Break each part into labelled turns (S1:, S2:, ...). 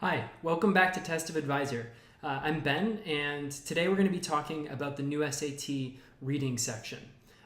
S1: Hi, welcome back to TestiveAdvisor. I'm Ben, and today we're going to be talking about the new SAT reading section.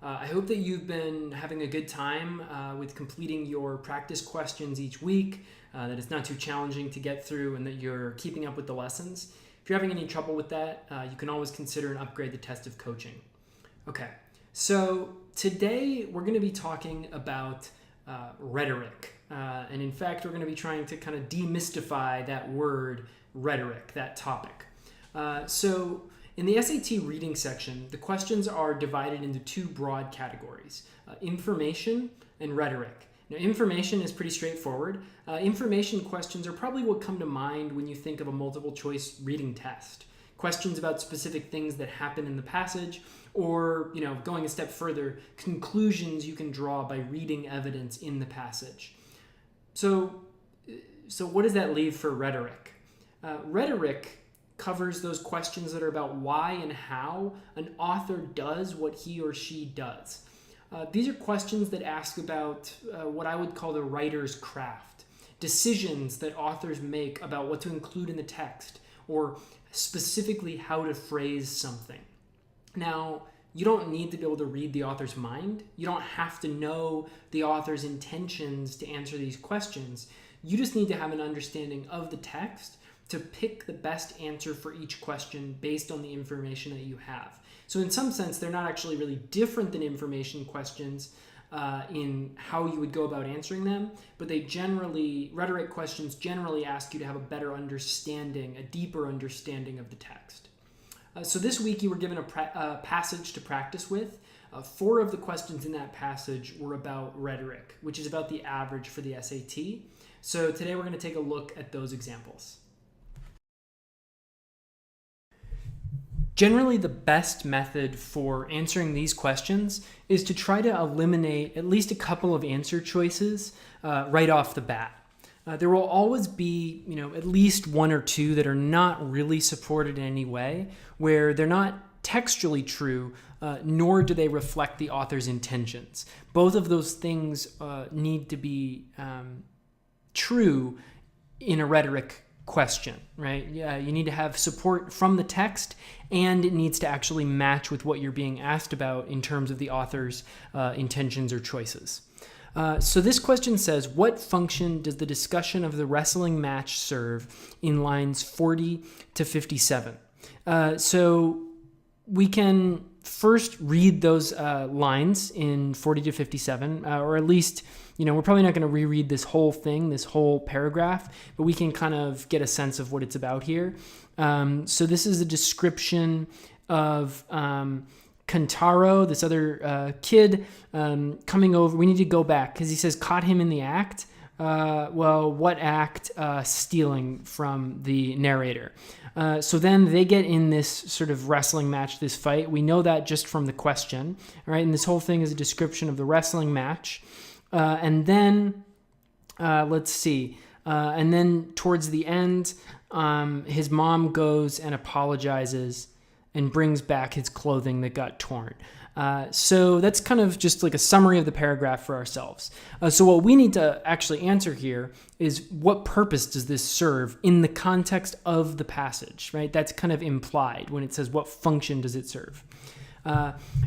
S1: I hope that you've been having a good time with completing your practice questions each week, that it's not too challenging to get through, and that you're keeping up with the lessons. If you're having any trouble with that, you can always consider and upgrade the Testive coaching. Okay, so today we're going to be talking about rhetoric. And in fact, we're going to be trying to kind of demystify that word rhetoric, that topic. So in the SAT reading section, the questions are divided into two broad categories, information and rhetoric. Now, information is pretty straightforward. Information questions are probably what come to mind when you think of a multiple choice reading test. Questions about specific things that happen in the passage, or, going a step further, conclusions you can draw by reading evidence in the passage. So what does that leave for rhetoric? Rhetoric covers those questions that are about why and how an author does what he or she does. These are questions that ask about what I would call the writer's craft, decisions that authors make about what to include in the text, or specifically how to phrase something. Now, you don't need to be able to read the author's mind. You don't have to know the author's intentions to answer these questions. You just need to have an understanding of the text to pick the best answer for each question based on the information that you have. So in some sense, they're not actually really different than information questions in how you would go about answering them, but rhetoric questions generally ask you to have a better understanding, a deeper understanding of the text. So this week you were given a passage to practice with. 4 of the questions in that passage were about rhetoric, which is about the average for the SAT. So today we're going to take a look at those examples. Generally, the best method for answering these questions is to try to eliminate at least a couple of answer choices right off the bat. There will always be, at least 1 or 2 that are not really supported in any way, where they're not textually true, nor do they reflect the author's intentions. Both of those things need to be true in a rhetoric question, right? Yeah, you need to have support from the text, and it needs to actually match with what you're being asked about in terms of the author's intentions or choices. So this question says, what function does the discussion of the wrestling match serve in lines 40 to 57? So we can first read those lines in 40 to 57, or at least, we're probably not going to reread this whole thing, this whole paragraph, but we can kind of get a sense of what it's about here. So this is a description of Kantaro, this other kid, coming over. We need to go back because he says caught him in the act. Well, what act? Stealing from the narrator. So then they get in this sort of wrestling match, this fight. We know that just from the question, right? And this whole thing is a description of the wrestling match. And then, let's see. And then towards the end, his mom goes and apologizes and brings back his clothing that got torn. So that's kind of just like a summary of the paragraph for ourselves. So what we need to actually answer here is, what purpose does this serve in the context of the passage, right? That's kind of implied when it says, what function does it serve?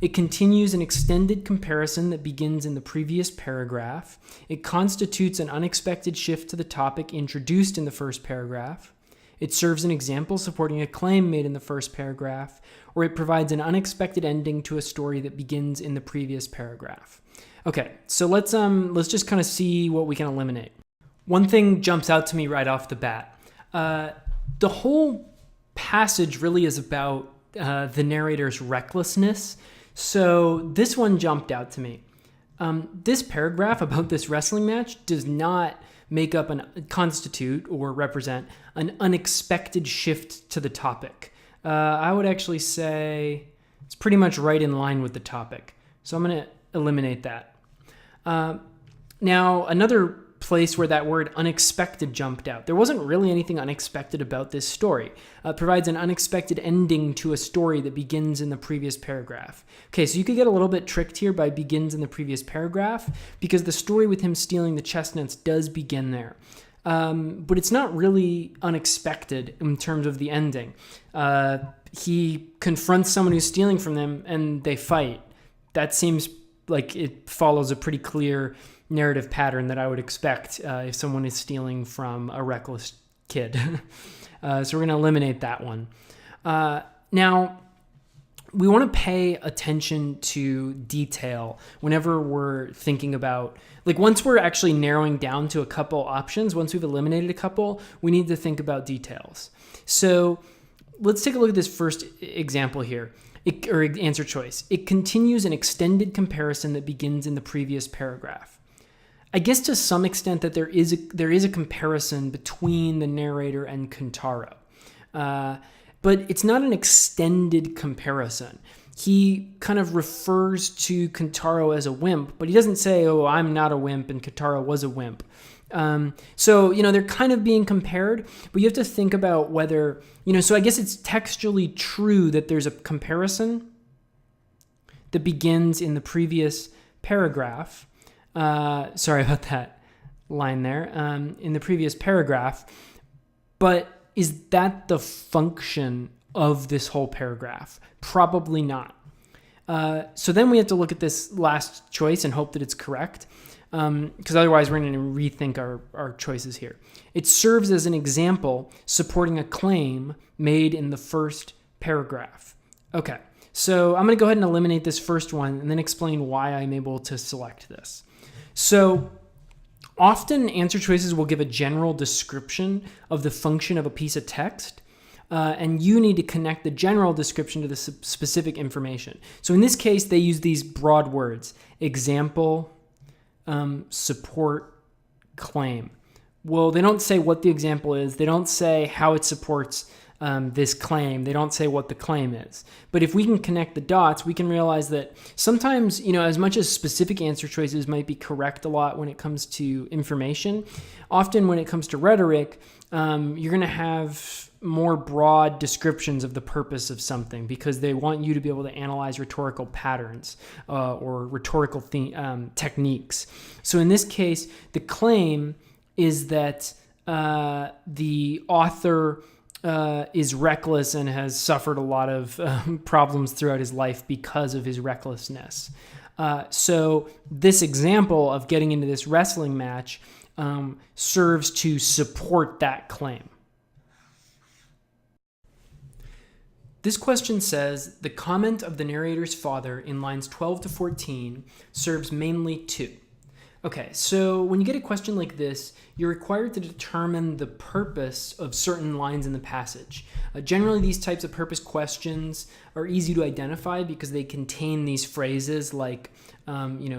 S1: It continues an extended comparison that begins in the previous paragraph. It constitutes an unexpected shift to the topic introduced in the first paragraph. It serves an example supporting a claim made in the first paragraph, or it provides an unexpected ending to a story that begins in the previous paragraph. Okay, so let's just kind of see what we can eliminate. One thing jumps out to me right off the bat. The whole passage really is about the narrator's recklessness. So this one jumped out to me. This paragraph about this wrestling match does not constitute or represent an unexpected shift to the topic. I would actually say it's pretty much right in line with the topic. So I'm going to eliminate that. Now, another place where that word unexpected jumped out. There wasn't really anything unexpected about this story. It provides an unexpected ending to a story that begins in the previous paragraph. Okay, so you could get a little bit tricked here by begins in the previous paragraph, because the story with him stealing the chestnuts does begin there. but it's not really unexpected in terms of the ending. He confronts someone who's stealing from them, and they fight. That seems like it follows a pretty clear narrative pattern that I would expect if someone is stealing from a reckless kid. So we're going to eliminate that one. Now, we want to pay attention to detail whenever we're thinking about, like, once we're actually narrowing down to a couple options, once we've eliminated a couple, we need to think about details. So let's take a look at this first example here, or answer choice. It continues an extended comparison that begins in the previous paragraph. I guess to some extent that there is a comparison between the narrator and Kentaro. But it's not an extended comparison. He kind of refers to Kentaro as a wimp, but he doesn't say, oh, I'm not a wimp and Kentaro was a wimp. So, they're kind of being compared, but you have to think about whether, so I guess it's textually true that there's a comparison that begins in the previous paragraph. Sorry about that line there. In the previous paragraph, but is that the function of this whole paragraph? Probably not. So then we have to look at this last choice and hope that it's correct, because otherwise we're going to rethink our choices here. It serves as an example supporting a claim made in the first paragraph. Okay, so I'm going to go ahead and eliminate this first one and then explain why I'm able to select this. So often answer choices will give a general description of the function of a piece of text, and you need to connect the general description to the specific information. So in this case, they use these broad words: example, support, claim. Well, they don't say what the example is. They don't say how it supports this claim. They don't say what the claim is. But if we can connect the dots, we can realize that sometimes, as much as specific answer choices might be correct a lot when it comes to information, often when it comes to rhetoric, you're going to have more broad descriptions of the purpose of something because they want you to be able to analyze rhetorical patterns or rhetorical techniques. So in this case, the claim is that the author is reckless and has suffered a lot of problems throughout his life because of his recklessness. So this example of getting into this wrestling match serves to support that claim. This question says, the comment of the narrator's father in lines 12 to 14 serves mainly two. Okay, so when you get a question like this, you're required to determine the purpose of certain lines in the passage. Generally, these types of purpose questions are easy to identify because they contain these phrases like,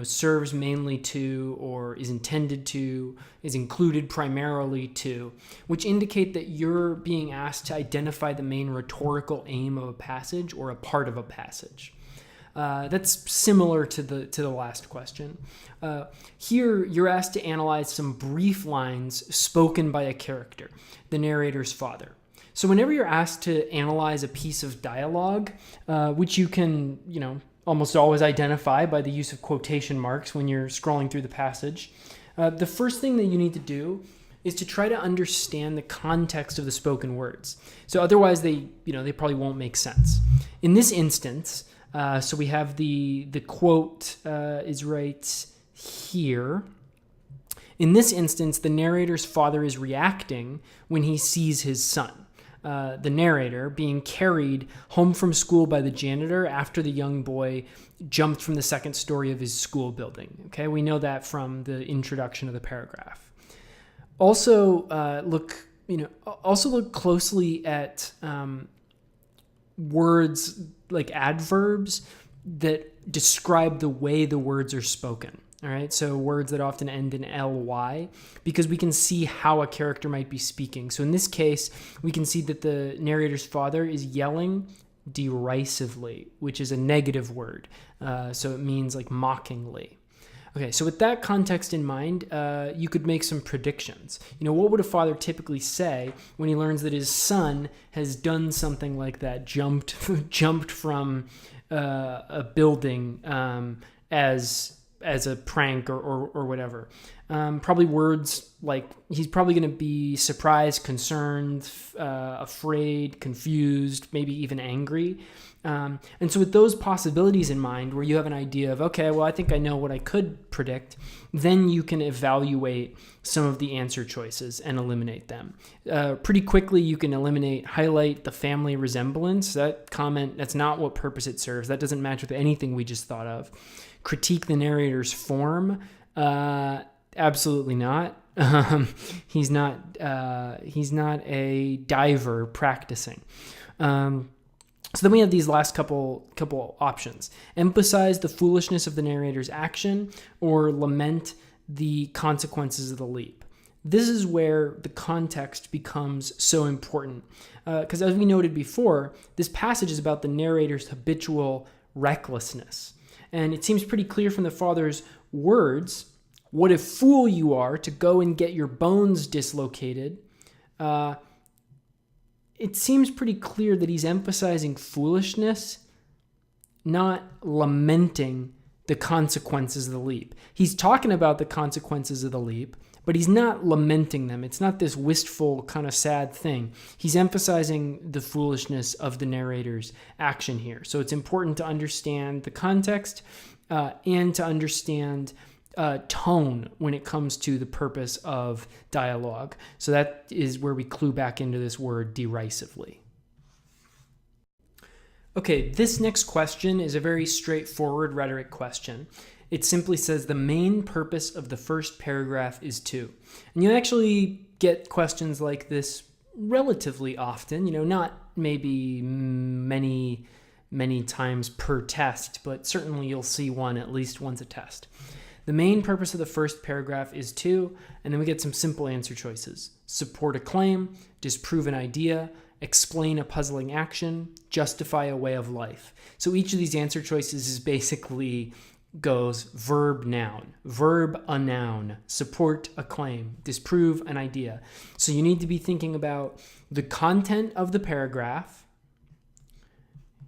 S1: serves mainly to, or is intended to, is included primarily to, which indicate that you're being asked to identify the main rhetorical aim of a passage or a part of a passage. That's similar to the last question. Here, you're asked to analyze some brief lines spoken by a character, the narrator's father. So whenever you're asked to analyze a piece of dialogue, which you can, almost always identify by the use of quotation marks when you're scrolling through the passage, the first thing that you need to do is to try to understand the context of the spoken words. So otherwise, they probably won't make sense. In this instance, so we have the quote is right here. In this instance, the narrator's father is reacting when he sees his son, the narrator, being carried home from school by the janitor after the young boy jumped from the second story of his school building. Okay, we know that from the introduction of the paragraph. Also, look closely at words like adverbs that describe the way the words are spoken. All right, so words that often end in ly, because we can see how a character might be speaking. So in this case, we can see that the narrator's father is yelling derisively, which is a negative word. So it means like mockingly. Okay, so with that context in mind, you could make some predictions. What would a father typically say when he learns that his son has done something like that, jumped from a building as as a prank or whatever. Probably words like he's probably going to be surprised, concerned, afraid, confused, maybe even angry. And so with those possibilities in mind, where you have an idea of, okay, well, I think I know what I could predict, then you can evaluate some of the answer choices and eliminate them. Pretty quickly, you can highlight the family resemblance. That comment, that's not what purpose it serves. That doesn't match with anything we just thought of. Critique the narrator's form. Absolutely not. He's not a diver practicing. So then we have these last couple options. Emphasize the foolishness of the narrator's action, or lament the consequences of the leap. This is where the context becomes so important. Because as we noted before, this passage is about the narrator's habitual recklessness. And it seems pretty clear from the father's words, what a fool you are to go and get your bones dislocated. It seems pretty clear that he's emphasizing foolishness, not lamenting the consequences of the leap. He's talking about the consequences of the leap, but he's not lamenting them. It's not this wistful kind of sad thing. He's emphasizing the foolishness of the narrator's action here. So it's important to understand the context and to understand tone when it comes to the purpose of dialogue. So that is where we clue back into this word derisively. Okay, this next question is a very straightforward rhetoric question. It simply says the main purpose of the first paragraph is to. And you actually get questions like this relatively often, not maybe many times per test, but certainly you'll see one at least once a test. The main purpose of the first paragraph is to, and then we get some simple answer choices. Support a claim, disprove an idea, explain a puzzling action, justify a way of life. So each of these answer choices is basically goes verb, noun, verb, a noun, support a claim, disprove an idea. So you need to be thinking about the content of the paragraph.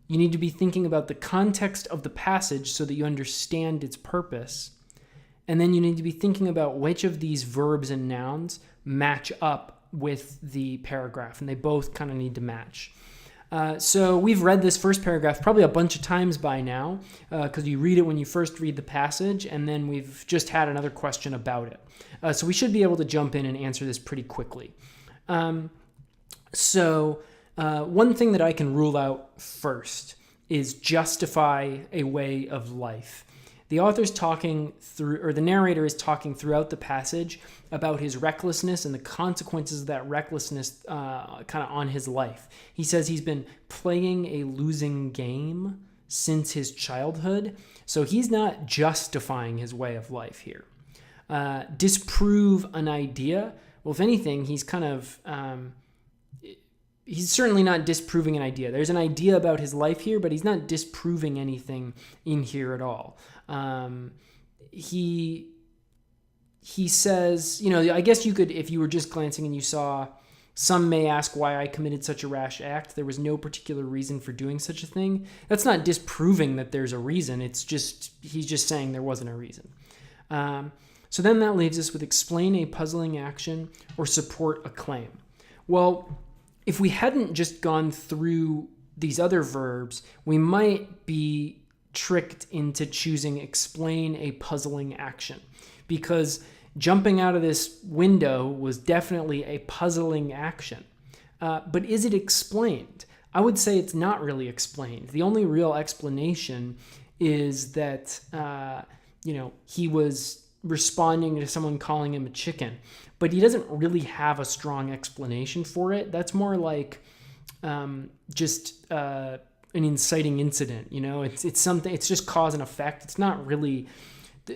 S1: You need to be thinking about the context of the passage so that you understand its purpose. And then you need to be thinking about which of these verbs and nouns match up with the paragraph, and they both kind of need to match. So we've read this first paragraph probably a bunch of times by now, because you read it when you first read the passage, and then we've just had another question about it. So we should be able to jump in and answer this pretty quickly. So one thing that I can rule out first is justify a way of life. The author's talking through, or the narrator is talking throughout the passage about his recklessness and the consequences of that recklessness kind of on his life. He says he's been playing a losing game since his childhood, so he's not justifying his way of life here. Disprove an idea. Well, if anything, he's kind of... he's certainly not disproving an idea. There's an idea about his life here, but he's not disproving anything in here at all. He says, I guess you could, if you were just glancing and you saw, some may ask why I committed such a rash act. There was no particular reason for doing such a thing. That's not disproving that there's a reason. It's just, he's just saying there wasn't a reason. So then that leaves us with explain a puzzling action or support a claim. Well, if we hadn't just gone through these other verbs, we might be tricked into choosing explain a puzzling action, because jumping out of this window was definitely a puzzling action. But is it explained? I would say it's not really explained. The only real explanation is that, he was responding to someone calling him a chicken, but he doesn't really have a strong explanation for it. That's more like just an inciting incident. It's something. It's just cause and effect. It's not really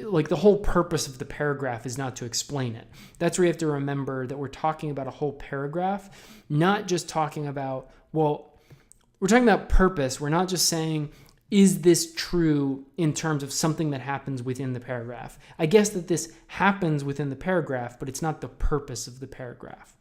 S1: like the whole purpose of the paragraph is not to explain it. That's where you have to remember that we're talking about a whole paragraph, not just talking about, well, we're talking about purpose. We're not just saying, is this true in terms of something that happens within the paragraph? I guess that this happens within the paragraph, but it's not the purpose of the paragraph.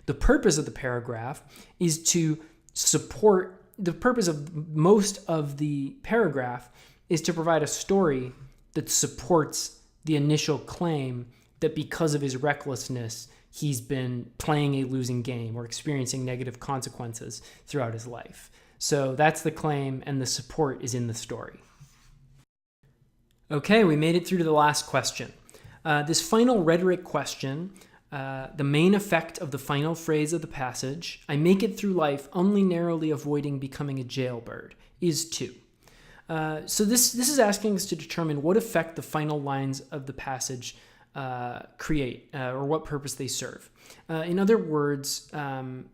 S1: The purpose of the paragraph is to support, the purpose of most of the paragraph is to provide a story that supports the initial claim that because of his recklessness, he's been playing a losing game or experiencing negative consequences throughout his life. So that's the claim, and the support is in the story. Okay, we made it through to the last question. This final rhetoric question, the main effect of the final phrase of the passage, I make it through life only narrowly avoiding becoming a jailbird, is 2. So this is asking us to determine what effect the final lines of the passage create, or what purpose they serve. In other words,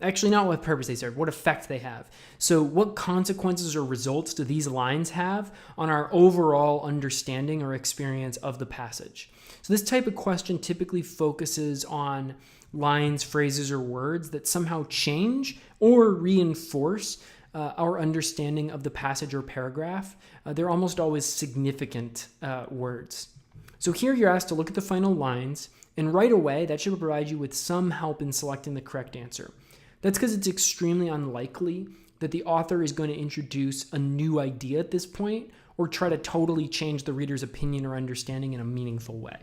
S1: actually not what purpose they serve, what effect they have. So what consequences or results do these lines have on our overall understanding or experience of the passage? So this type of question typically focuses on lines, phrases, or words that somehow change or reinforce our understanding of the passage or paragraph. They're almost always significant words. So here you're asked to look at the final lines, and right away that should provide you with some help in selecting the correct answer. That's because it's extremely unlikely that the author is going to introduce a new idea at this point or try to totally change the reader's opinion or understanding in a meaningful way.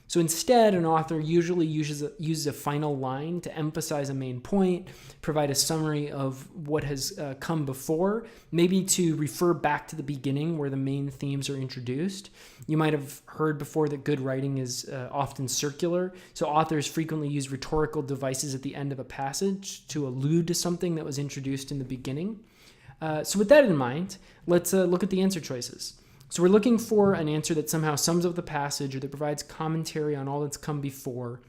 S1: So instead, an author usually uses a final line to emphasize a main point, provide a summary of what has come before, maybe to refer back to the beginning where the main themes are introduced. You might have heard before that good writing is often circular, so authors frequently use rhetorical devices at the end of a passage to allude to something that was introduced in the beginning. So with that in mind, let's look at the answer choices. So we're looking for an answer that somehow sums up the passage or that provides commentary on all that's come before,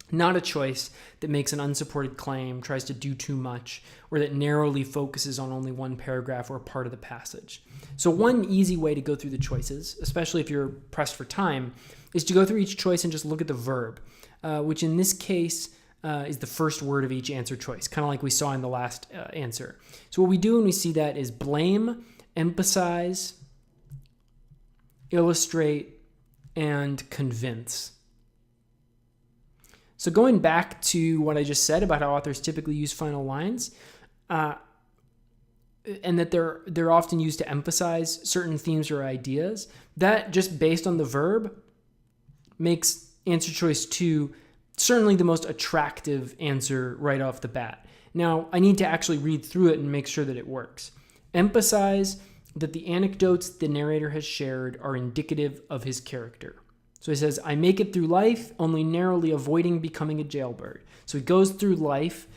S1: not a choice that makes an unsupported claim, tries to do too much, or that narrowly focuses on only one paragraph or part of the passage. So one easy way to go through the choices, especially if you're pressed for time, is to go through each choice and just look at the verb, which in this case is the first word of each answer choice, kind of like we saw in the last answer. So what we do when we see that is blame, emphasize, illustrate, and convince. So going back to what I just said about how authors typically use final lines, and that they're often used to emphasize certain themes or ideas, that just based on the verb makes answer choice 2 certainly the most attractive answer right off the bat. Now, I need to actually read through it and make sure that it works. Emphasize that the anecdotes the narrator has shared are indicative of his character. So he says, I make it through life, only narrowly avoiding becoming a jailbird. So he goes through life,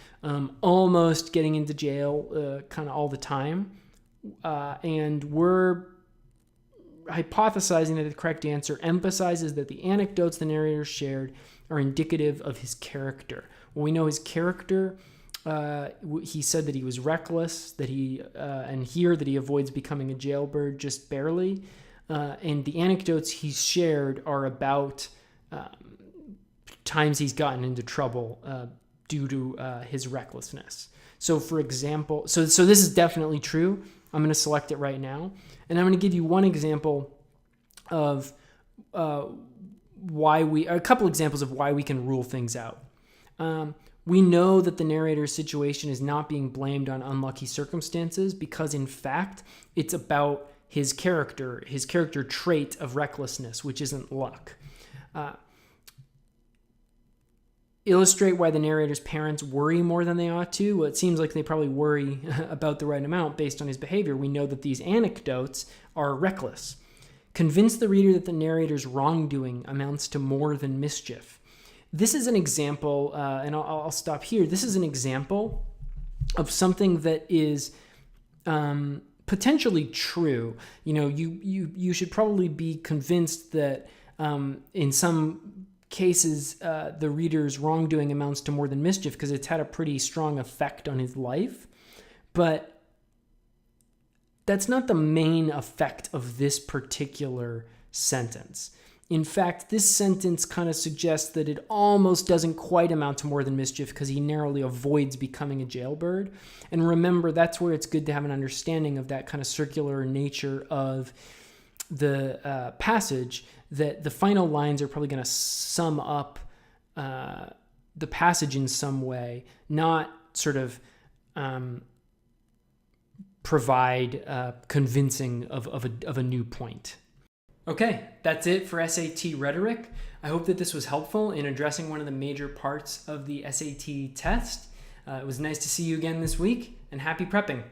S1: almost getting into jail kind of all the time. And we're hypothesizing that the correct answer emphasizes that the anecdotes the narrator shared are indicative of his character. Well, we know his character. He said that he was reckless, that and here that he avoids becoming a jailbird just barely. And the anecdotes he's shared are about times he's gotten into trouble due to his recklessness. So for example, so this is definitely true. I'm going to select it right now. And I'm going to give you one example of a couple examples of why we can rule things out. We know that the narrator's situation is not being blamed on unlucky circumstances because, in fact, it's about his character trait of recklessness, which isn't luck. Illustrate why the narrator's parents worry more than they ought to. Well, it seems like they probably worry about the right amount based on his behavior. We know that these anecdotes are reckless. Convince the reader that the narrator's wrongdoing amounts to more than mischief. This is an example, and I'll stop here. This is an example of something that is potentially true. You should probably be convinced that in some cases the reader's wrongdoing amounts to more than mischief because it's had a pretty strong effect on his life. But that's not the main effect of this particular sentence. In fact, this sentence kind of suggests that it almost doesn't quite amount to more than mischief because he narrowly avoids becoming a jailbird. And remember, that's where it's good to have an understanding of that kind of circular nature of the passage, that the final lines are probably going to sum up the passage in some way, not sort of provide convincing of a new point. Okay, that's it for SAT rhetoric. I hope that this was helpful in addressing one of the major parts of the SAT test. It was nice to see you again this week, and happy prepping.